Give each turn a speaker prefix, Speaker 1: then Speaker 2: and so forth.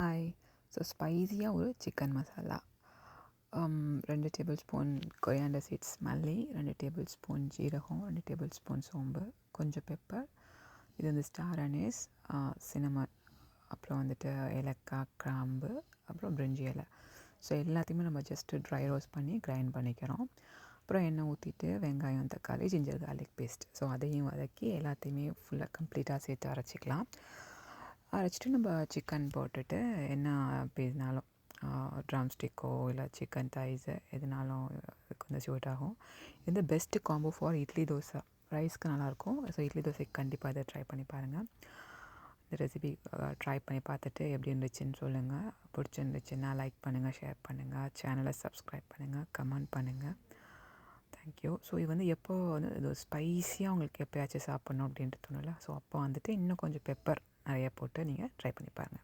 Speaker 1: Hi. So ஸ்பைஸியாக ஒரு chicken masala. 2 tablespoon coriander seeds மல்லி, 2 டேபிள் ஸ்பூன் ஜீரகம், 2 டேபிள் ஸ்பூன் சோம்பு, கொஞ்சம் பெப்பர், இது வந்து ஸ்டார் அனீஸ், சின்னமன், அப்புறம் வந்துட்டு ஏலக்காய், கிராம்பு, அப்புறம் பிரிஞ்சி இலை. ஸோ எல்லாத்தையுமே நம்ம ஜஸ்ட்டு ட்ரை ரோஸ்ட் பண்ணி கிரைண்ட் பண்ணிக்கிறோம். அப்புறம் எண்ணெய் ஊற்றிட்டு வெங்காயம், தக்காளி, ஜிஞ்சர் கார்லிக் பேஸ்ட், ஸோ அதையும் வதக்கி எல்லாத்தையுமே ஃபுல்லாக கம்ப்ளீட்டாக சேர்த்து அரைச்சிக்கலாம். அரைச்சிட்டு நம்ம சிக்கன் போட்டுட்டு என்ன பேசினாலும் ட்ரம் ஸ்டிக்கோ இல்லை சிக்கன் தைஸு எதுனாலும் இதுக்கு வந்து சூட் ஆகும். இது best combo for idli dosa. ரைஸ்க்கு நல்லாயிருக்கும். ஸோ இட்லி தோசைக்கு கண்டிப்பாக இதை ட்ரை பண்ணி பாருங்கள். இந்த ரெசிபி ட்ரை பண்ணி பார்த்துட்டு எப்படி இருந்துச்சுன்னு சொல்லுங்கள். பிடிச்சிருந்துச்சுன்னா லைக் பண்ணுங்கள், ஷேர் பண்ணுங்கள், சேனலை சப்ஸ்கிரைப் பண்ணுங்கள், கமெண்ட் பண்ணுங்கள். தேங்க்யூ. ஸோ இது வந்து எப்போ வந்து இது ஸ்பைஸியாக உங்களுக்கு எப்போயாச்சும் சாப்பிட்ணும் அப்படின்ட்டு தோணுல, ஸோ அப்போ வந்துட்டு இன்னும் கொஞ்சம் பெப்பர் நிறைய போட்டு நீங்கள் ட்ரை பண்ணி பாருங்கள்.